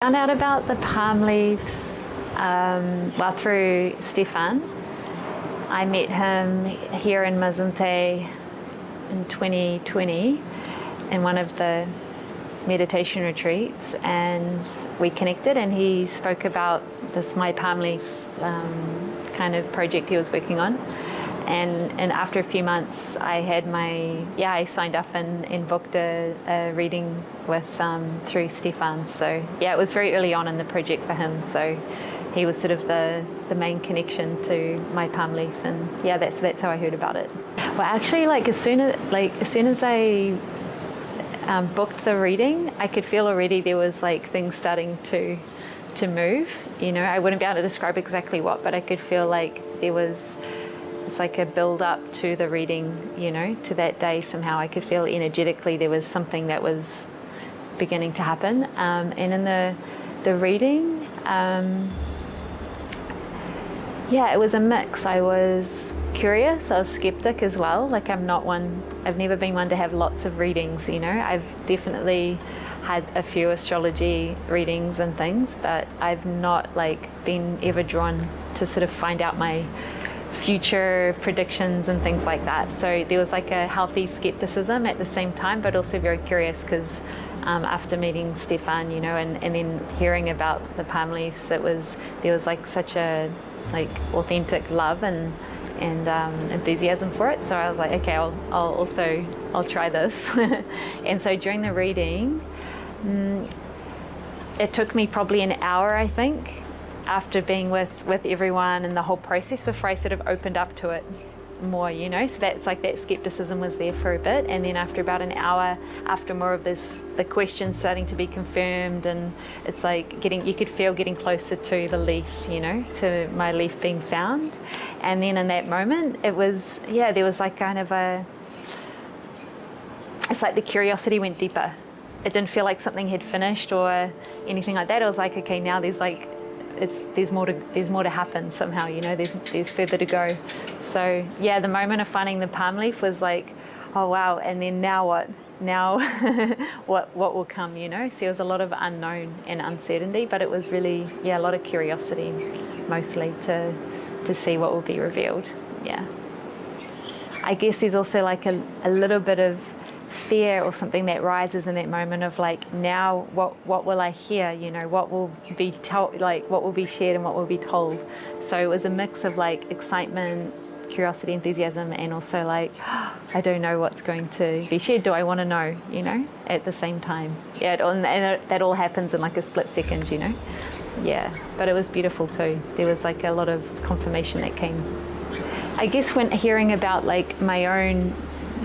Found out about the palm leaves well through Stefan. I met him here in Mazunte in 2020 in one of the meditation retreats, and we connected and he spoke about this MyPalmLeaf kind of project he was working on. And after a few months, I signed up and booked a reading with through Stefan. So yeah, it was very early on in the project for him. So he was sort of the main connection to MyPalmLeaf, and yeah, that's how I heard about it. Well, actually, as soon as I booked the reading, I could feel already there was things starting to move. You know, I wouldn't be able to describe exactly what, but I could feel like there was. It's like a build up to the reading, you know, to that day. Somehow I could feel energetically there was something that was beginning to happen. And in the reading, it was a mix. I was curious, I was skeptic as well. I've never been one to have lots of readings, you know. I've definitely had a few astrology readings and things, but I've not been ever drawn to sort of find out my future predictions and things like that. So there was a healthy skepticism at the same time, but also very curious because after meeting Stefan, you know, and then hearing about the palm leaves, there was such a authentic love and enthusiasm for it. So I was like, okay, I'll try this. And so during the reading, it took me probably an hour, I think, after being with everyone and the whole process before I sort of opened up to it more, you know. So that's that skepticism was there for a bit, and then after about an hour, after more of the questions starting to be confirmed, and it's you could feel getting closer to the leaf, you know, to my leaf being found. And then in that moment, it was, there was it's like the curiosity went deeper. It didn't feel like something had finished or anything like that. It was like, okay, now there's more to happen somehow, you know, there's further to go. So yeah, the moment of finding the palm leaf was like, oh wow, and then now what? Now what will come, you know? So there was a lot of unknown and uncertainty, but it was really, a lot of curiosity mostly to see what will be revealed. Yeah. I guess there's also a little bit of fear or something that rises in that moment of now what will I hear, you know, what will be told, what will be shared and what will be told. So it was a mix of excitement, curiosity, enthusiasm, and also I don't know what's going to be shared. Do I want to know, you know, at the same time? Yeah, and that all happens in a split second, you know. Yeah, but it was beautiful too. There was a lot of confirmation that came. I guess when hearing about my own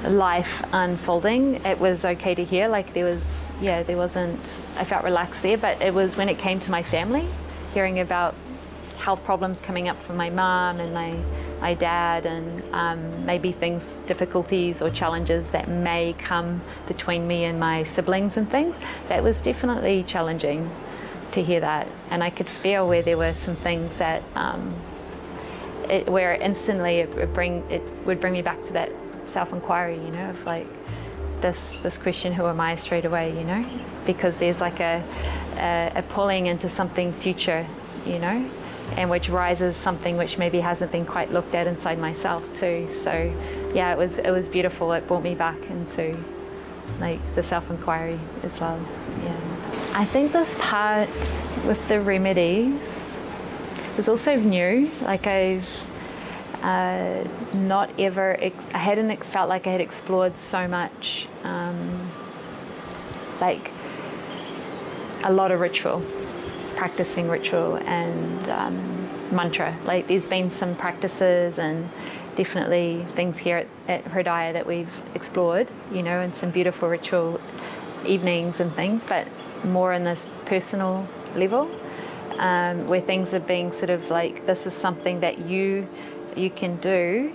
life unfolding, it was okay to hear. There wasn't, I felt relaxed there, but it was when it came to my family, hearing about health problems coming up for my mom and my dad, and maybe difficulties or challenges that may come between me and my siblings and things. That was definitely challenging to hear that, and I could feel where there were some things that where instantly it would bring me back to that self-inquiry, you know, of this question, who am I, straight away, you know, because there's a pulling into something future, you know, and which rises something which maybe hasn't been quite looked at inside myself too. So yeah, it was beautiful. It brought me back into the self-inquiry as well. Yeah, I think this part with the remedies was also new. I've not ever, I hadn't felt like I had explored so much, a lot of ritual, practicing ritual and mantra. There's been some practices and definitely things here at Hridaya that we've explored, you know, and some beautiful ritual evenings and things, but more in this personal level, where things are being sort of this is something that you can do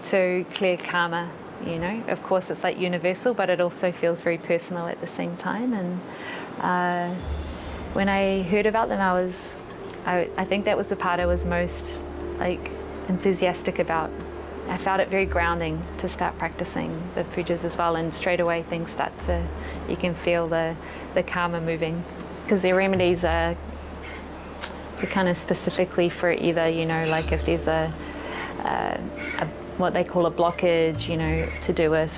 to clear karma, you know. Of course it's universal, but it also feels very personal at the same time. And when I heard about them, I think that was the part I was most enthusiastic about. I found it very grounding to start practicing the pujas as well, and straight away things start to, you can feel the karma moving. because their remedies are kind of specifically for either, you know, like if there's a what they call a blockage, you know, to do with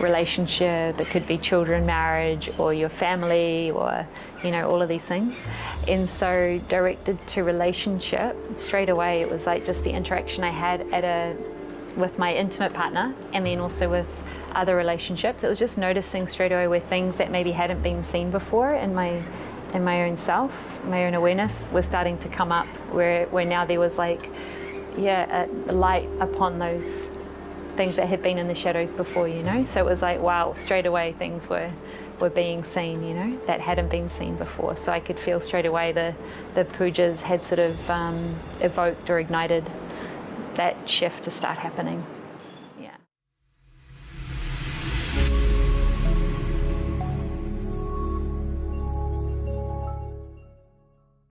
relationship, it could be children, marriage, or your family, or, you know, all of these things. And so directed to relationship, straight away it was like just the interaction I had with my intimate partner, and then also with other relationships. It was just noticing straight away where things that maybe hadn't been seen before in my own self, my own awareness was starting to come up, where now there was like, yeah, a light upon those things that had been in the shadows before, you know. So it was like, wow, straight away things were being seen, you know, that hadn't been seen before. So I could feel straight away the pujas had sort of evoked or ignited that shift to start happening.